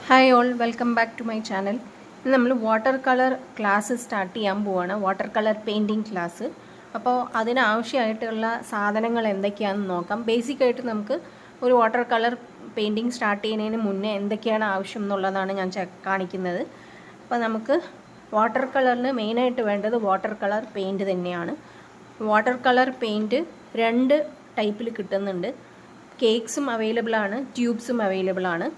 Hi all, welcome back to my channel. ഇന്ന് നമ്മൾ water colour class start ചെയ്യാൻ പോവാണ്, വാട്ടർ കളർ പെയിൻറ്റിങ് ക്ലാസ്. അപ്പോൾ അതിനാവശ്യമായിട്ടുള്ള സാധനങ്ങൾ എന്തൊക്കെയാണെന്ന് നോക്കാം. ബേസിക്കായിട്ട് നമുക്ക് ഒരു വാട്ടർ കളർ പെയിൻറ്റിങ് സ്റ്റാർട്ട് ചെയ്യുന്നതിന് മുന്നേ എന്തൊക്കെയാണ് ആവശ്യം എന്നുള്ളതാണ് ഞാൻ കാണിക്കുന്നത്. അപ്പോൾ നമുക്ക് വാട്ടർ കളറിന് മെയിനായിട്ട് വേണ്ടത് വാട്ടർ കളർ പെയിൻറ്റ് തന്നെയാണ്. വാട്ടർ കളർ പെയിൻറ്റ് 2 ടൈപ്പിൽ കിട്ടുന്നുണ്ട്. കേക്ക്സും അവൈലബിൾ ആണ്, ട്യൂബ്സും അവൈലബിൾ ആണ്.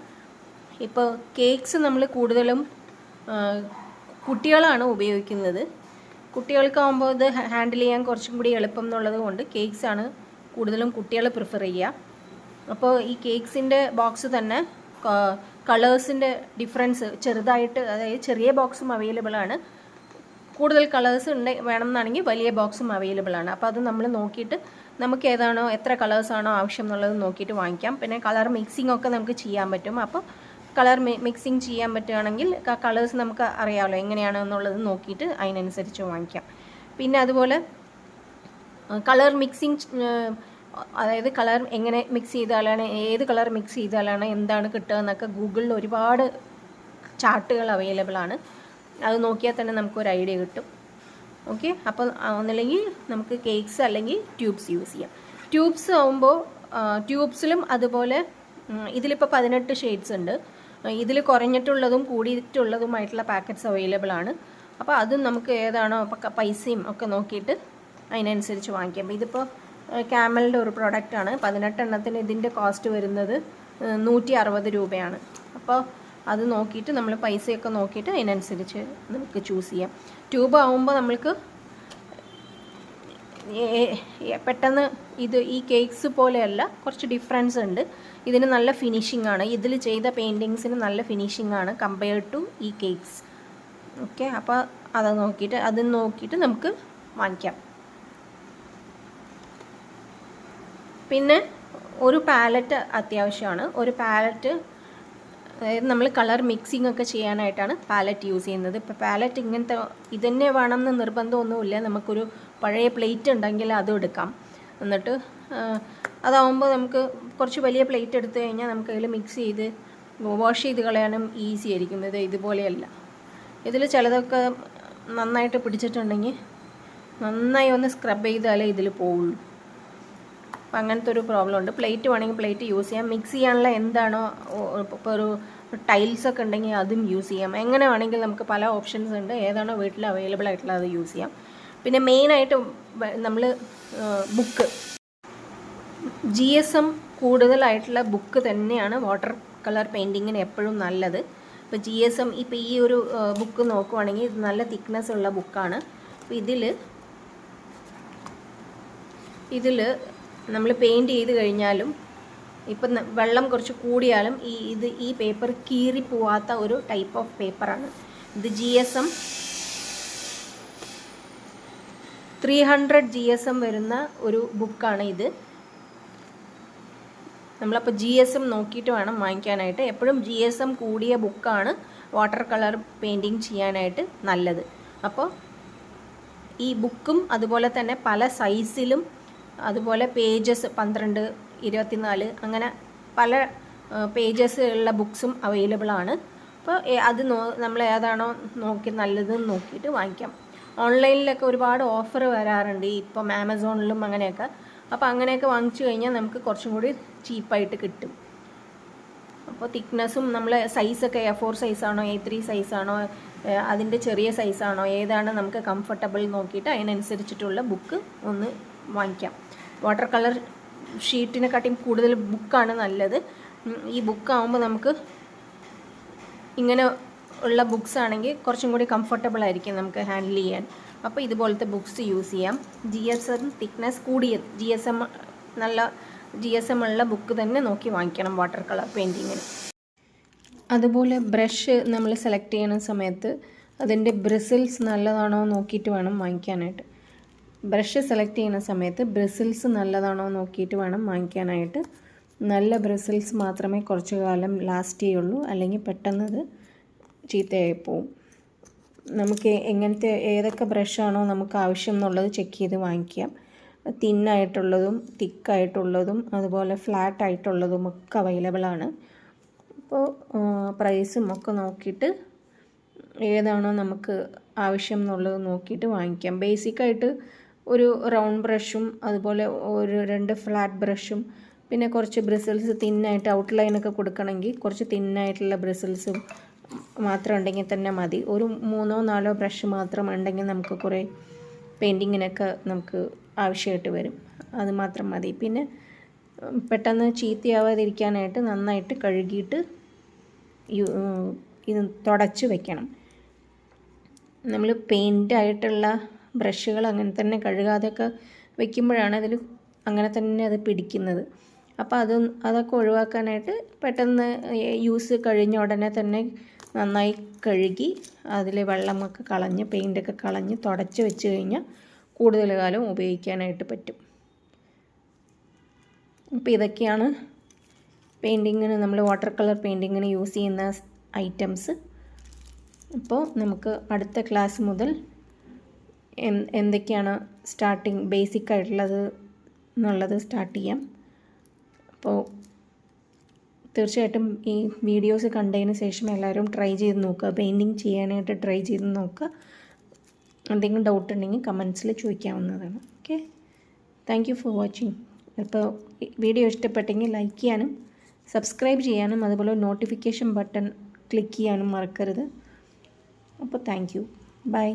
ഇപ്പോൾ കേക്ക്സ് നമ്മൾ കൂടുതലും കുട്ടികളാണ് ഉപയോഗിക്കുന്നത്. കുട്ടികൾക്കാകുമ്പോൾ ഇത് ഹാൻഡിൽ ചെയ്യാൻ കുറച്ചും കൂടി എളുപ്പം എന്നുള്ളത് കൊണ്ട് കേക്ക്സാണ് കൂടുതലും കുട്ടികൾ പ്രിഫർ ചെയ്യുക. അപ്പോൾ ഈ കേക്ക്സിൻ്റെ ബോക്സ് തന്നെ കളേഴ്സിൻ്റെ ഡിഫറൻസ് ചെറുതായിട്ട്, അതായത് ചെറിയ ബോക്സും അവൈലബിൾ ആണ്, കൂടുതൽ കളേഴ്സ് വേണമെന്നാണെങ്കിൽ വലിയ ബോക്സും അവൈലബിൾ ആണ്. അപ്പോൾ അത് നമ്മൾ നോക്കിയിട്ട് നമുക്ക് ഏതാണോ, എത്ര കളേഴ്സാണോ ആവശ്യം എന്നുള്ളത് നോക്കിയിട്ട് വാങ്ങിക്കാം. പിന്നെ കളർ മിക്സിംഗ് ഒക്കെ നമുക്ക് ചെയ്യാൻ പറ്റും. അപ്പോൾ കളർ മിക്സിങ് ചെയ്യാൻ പറ്റുകയാണെങ്കിൽ കളേഴ്സ് നമുക്ക് അറിയാമല്ലോ എങ്ങനെയാണ് എന്നുള്ളത് നോക്കിയിട്ട് അതിനനുസരിച്ച് വാങ്ങിക്കാം. പിന്നെ അതുപോലെ കളർ മിക്സിങ്, അതായത് കളർ എങ്ങനെ മിക്സ് ചെയ്താലാണ്, ഏത് കളർ മിക്സ് ചെയ്താലാണ് എന്താണ് കിട്ടുക എന്നൊക്കെ ഗൂഗിളിൽ ഒരുപാട് ചാർട്ടുകൾ അവൈലബിൾ ആണ്. അത് നോക്കിയാൽ തന്നെ നമുക്കൊരു ഐഡിയ കിട്ടും. ഓക്കെ, അപ്പോൾ ഒന്നില്ലെങ്കിൽ നമുക്ക് കേക്ക്സ് അല്ലെങ്കിൽ ട്യൂബ്സ് യൂസ് ചെയ്യാം. ട്യൂബ്സ് ആകുമ്പോൾ ട്യൂബ്സിലും അതുപോലെ ഇതിലിപ്പോൾ 18 ഷെയ്ഡ്സ് ഉണ്ട്. ഇതിൽ കുറഞ്ഞിട്ടുള്ളതും കൂടിയിട്ടുള്ളതുമായിട്ടുള്ള പാക്കറ്റ്സ് അവൈലബിൾ ആണ്. അപ്പോൾ അതും നമുക്ക് ഏതാണോ പൈസയും ഒക്കെ നോക്കിയിട്ട് അതിനനുസരിച്ച് വാങ്ങിക്കാം. ഇതിപ്പോൾ ക്യാമലിൻ്റെ ഒരു പ്രോഡക്റ്റാണ്. 18 എണ്ണത്തിന് ഇതിൻ്റെ കോസ്റ്റ് വരുന്നത് 160 രൂപയാണ്. അപ്പോൾ അത് നോക്കിയിട്ട് നമ്മൾ പൈസയൊക്കെ നോക്കിയിട്ട് അതിനനുസരിച്ച് നമുക്ക് ചൂസ് ചെയ്യാം. ട്യൂബ് ആകുമ്പോൾ നമ്മൾക്ക് പെട്ടെന്ന് ഈ കേക്ക്സ് പോലെയല്ല, കുറച്ച് ഡിഫറൻസ് ഉണ്ട്. ഇതിന് നല്ല ഫിനിഷിംഗ് ആണ്, ഇതിൽ ചെയ്ത പെയിൻറ്റിങ്സിന് നല്ല ഫിനിഷിംഗ് ആണ് കമ്പയർഡ് ടു ഈ കേക്ക്സ്. ഓക്കെ, അപ്പോൾ അത് നോക്കിയിട്ട് നമുക്ക് വാങ്ങിക്കാം. പിന്നെ ഒരു പാലറ്റ് അത്യാവശ്യമാണ്. ഒരു പാലറ്റ്, അതായത് നമ്മൾ കളർ മിക്സിംഗ് ഒക്കെ ചെയ്യാനായിട്ടാണ് പാലറ്റ് യൂസ് ചെയ്യുന്നത്. ഇപ്പോൾ പാലറ്റ് ഇങ്ങനത്തെ ഇതന്നെ വേണമെന്ന് നിർബന്ധമൊന്നുമില്ല. നമുക്കൊരു പഴയ പ്ലേറ്റ് ഉണ്ടെങ്കിൽ അതും എടുക്കാം. എന്നിട്ട് അതാവുമ്പോൾ നമുക്ക് കുറച്ച് വലിയ പ്ലേറ്റ് എടുത്തു കഴിഞ്ഞാൽ നമുക്ക് അതിൽ മിക്സ് ചെയ്ത് വാഷ് ചെയ്ത് കളയാനും ഈസി ആയിരിക്കും. ഇതുപോലെയല്ല, ഇതിൽ ചിലതൊക്കെ നന്നായിട്ട് പിടിച്ചിട്ടുണ്ടെങ്കിൽ നന്നായി ഒന്ന് സ്ക്രബ് ചെയ്താലേ ഇതിൽ പോവുള്ളൂ. അപ്പം അങ്ങനത്തെ ഒരു പ്രോബ്ലം ഉണ്ട്. പ്ലേറ്റ് വേണമെങ്കിൽ പ്ലേറ്റ് യൂസ് ചെയ്യാം. മിക്സ് ചെയ്യാനുള്ള എന്താണോ, ഇപ്പോൾ ഒരു ടൈൽസൊക്കെ ഉണ്ടെങ്കിൽ അതും യൂസ് ചെയ്യാം. എങ്ങനെ വേണമെങ്കിൽ നമുക്ക് പല ഓപ്ഷൻസ് ഉണ്ട്. ഏതാണോ വീട്ടിൽ അവൈലബിൾ ആയിട്ടുള്ള അത് യൂസ് ചെയ്യാം. പിന്നെ മെയിനായിട്ട് നമ്മൾ ബുക്ക്, GSM കൂടുതലായിട്ടുള്ള ബുക്ക് തന്നെയാണ് വാട്ടർ കളർ പെയിൻറ്റിങ്ങിന് എപ്പോഴും നല്ലത്. ഇപ്പോൾ GSM, ഇപ്പോൾ ഈ ഒരു ബുക്ക് നോക്കുവാണെങ്കിൽ ഇത് നല്ല തിക്നെസ് ഉള്ള ബുക്കാണ്. അപ്പോൾ ഇതിൽ നമ്മൾ പെയിൻറ്റ് ചെയ്ത് കഴിഞ്ഞാലും ഇപ്പം വെള്ളം കുറച്ച് കൂടിയാലും ഈ പേപ്പർ കീറിപ്പോവാത്ത ഒരു ടൈപ്പ് ഓഫ് പേപ്പറാണ് ഇത്. GSM 300 GSM വരുന്ന ഒരു ബുക്കാണ് ഇത്. നമ്മളപ്പോൾ GSM നോക്കിയിട്ട് വേണം വാങ്ങിക്കാനായിട്ട്. എപ്പോഴും GSM കൂടിയ ബുക്കാണ് വാട്ടർ കളർ പെയിൻറ്റിങ് ചെയ്യാനായിട്ട് നല്ലത്. അപ്പോൾ ഈ ബുക്കും അതുപോലെ തന്നെ പല സൈസിലും, അതുപോലെ പേജസ് 12, 24 അങ്ങനെ പല പേജസ് ഉള്ള ബുക്സും അവൈലബിൾ ആണ്. അപ്പോൾ അത് നമ്മൾ ഏതാണോ നല്ലതെന്ന് നോക്കിയിട്ട് വാങ്ങിക്കാം. ഓൺലൈനിലൊക്കെ ഒരുപാട് ഓഫർ വരാറുണ്ട് ഇപ്പം, ആമസോണിലും അങ്ങനെയൊക്കെ. അപ്പോൾ അങ്ങനെയൊക്കെ വാങ്ങിച്ചു കഴിഞ്ഞാൽ നമുക്ക് കുറച്ചും കൂടി ചീപ്പായിട്ട് കിട്ടും. അപ്പോൾ തിക്നെസ്സും നമ്മൾ സൈസൊക്കെ A4 സൈസാണോ A3 സൈസാണോ, അതിൻ്റെ ചെറിയ സൈസാണോ, ഏതാണ് നമുക്ക് കംഫർട്ടബിൾ നോക്കിയിട്ട് അതിനനുസരിച്ചിട്ടുള്ള ബുക്ക് ഒന്ന് വാങ്ങിക്കാം. വാട്ടർ കളർ ഷീറ്റിനെക്കാട്ടിയും കൂടുതൽ ബുക്കാണ് നല്ലത്. ഈ ബുക്കാകുമ്പോൾ നമുക്ക് ഇങ്ങനെ ഉള്ള ബുക്സ് ആണെങ്കിൽ കുറച്ചും കൂടി കംഫർട്ടബിൾ ആയിരിക്കും നമുക്ക് ഹാൻഡിൽ ചെയ്യാൻ. അപ്പോൾ ഇതുപോലത്തെ ബുക്സ് യൂസ് ചെയ്യാം. GSM തിക്നെസ് കൂടിയ നല്ല GSM ഉള്ള ബുക്ക് തന്നെ നോക്കി വാങ്ങിക്കണം വാട്ടർ കളർ പെയിൻറ്റിങ്ങിന്. അതുപോലെ ബ്രഷ് നമ്മൾ സെലക്ട് ചെയ്യുന്ന സമയത്ത് അതിൻ്റെ ബ്രിസിൽസ് നല്ലതാണോ നോക്കിയിട്ട് വേണം വാങ്ങിക്കാനായിട്ട്. ബ്രഷ് സെലക്ട് ചെയ്യുന്ന സമയത്ത് ബ്രിസിൽസ് നല്ലതാണോ നോക്കിയിട്ട് വേണം വാങ്ങിക്കാനായിട്ട്. നല്ല ബ്രിസിൽസ് മാത്രമേ കുറച്ച് കാലം ലാസ്റ്റ് ചെയ്യുള്ളൂ, അല്ലെങ്കിൽ പെട്ടെന്നത് ചീത്തയായി പോവും. നമുക്ക് ഏതൊക്കെ ബ്രഷാണോ നമുക്ക് ആവശ്യം എന്നുള്ളത് ചെക്ക് ചെയ്ത് വാങ്ങിക്കാം. തിന്നായിട്ടുള്ളതും തിക്കായിട്ടുള്ളതും അതുപോലെ ഫ്ലാറ്റ് ആയിട്ടുള്ളതും ഒക്കെ അവൈലബിൾ ആണ്. അപ്പോൾ പ്രൈസും ഒക്കെ നോക്കിയിട്ട് ഏതാണോ നമുക്ക് ആവശ്യം എന്നുള്ളത് നോക്കിയിട്ട് വാങ്ങിക്കാം. ബേസിക്കായിട്ട് ഒരു റൗണ്ട് ബ്രഷും അതുപോലെ ഒരു 2 ഫ്ലാറ്റ് ബ്രഷും പിന്നെ കുറച്ച് ബ്രിസിൽസ് തിന്നായിട്ട് ഔട്ട്ലൈനൊക്കെ കൊടുക്കണമെങ്കിൽ കുറച്ച് തിന്നായിട്ടുള്ള ബ്രിസിൽസും മാത്രം ഉണ്ടെങ്കിൽ തന്നെ മതി. ഒരു 3-4 ബ്രഷ് മാത്രം ഉണ്ടെങ്കിൽ നമുക്ക് കുറേ പെയിൻറ്റിങ്ങിനൊക്കെ നമുക്ക് ആവശ്യമായിട്ട് വരും. അത് മാത്രം മതി. പിന്നെ പെട്ടെന്ന് ചീത്തയാവാതിരിക്കാനായിട്ട് നന്നായിട്ട് കഴുകിയിട്ട് ഇത് തുടച്ച് വെക്കണം. നമ്മൾ പെയിൻ്റായിട്ടുള്ള ബ്രഷുകൾ അങ്ങനെ തന്നെ കഴുകാതെയൊക്കെ വെക്കുമ്പോഴാണ് അതിൽ അങ്ങനെ തന്നെ അത് പിടിക്കുന്നത്. അപ്പോൾ അതൊക്കെ ഒഴിവാക്കാനായിട്ട് പെട്ടെന്ന് യൂസ് കഴിഞ്ഞ ഉടനെ തന്നെ നന്നായി കഴുകി അതിലെ വെള്ളമൊക്കെ കളഞ്ഞ് പെയിൻ്റൊക്കെ കളഞ്ഞ് തുടച്ച് വെച്ച് കഴിഞ്ഞാൽ കൂടുതൽ കാലം ഉപയോഗിക്കാനായിട്ട് പറ്റും. അപ്പോൾ ഇതൊക്കെയാണ് പെയിൻറ്റിങ്ങിന് നമ്മൾ വാട്ടർ കളർ പെയിൻറ്റിങ്ങിന് യൂസ് ചെയ്യുന്ന ഐറ്റംസ്. അപ്പോൾ നമുക്ക് അടുത്ത ക്ലാസ് മുതൽ എന്തൊക്കെയാണ് സ്റ്റാർട്ടിങ് ബേസിക് ആയിട്ടുള്ളത് എന്നുള്ളത് സ്റ്റാർട്ട് ചെയ്യാം. അപ്പോൾ തീർച്ചയായിട്ടും ഈ വീഡിയോസ് കണ്ടതിന് ശേഷം എല്ലാവരും ട്രൈ ചെയ്ത് നോക്കുക, പെയിൻറ്റിങ് ചെയ്യാനായിട്ട് ട്രൈ ചെയ്ത് നോക്കുക. എന്തെങ്കിലും ഡൗട്ട് ഉണ്ടെങ്കിൽ കമൻസിൽ ചോദിക്കാവുന്നതാണ്. Okay, thank you for watching. അപ്പോൾ വീഡിയോ ഇഷ്ടപ്പെട്ടെങ്കിൽ ലൈക്ക് ചെയ്യാനും സബ്സ്ക്രൈബ് ചെയ്യാനും അതുപോലെ നോട്ടിഫിക്കേഷൻ ബട്ടൺ ക്ലിക്ക് ചെയ്യാനും മറക്കരുത്. അപ്പോൾ താങ്ക് യു, ബൈ.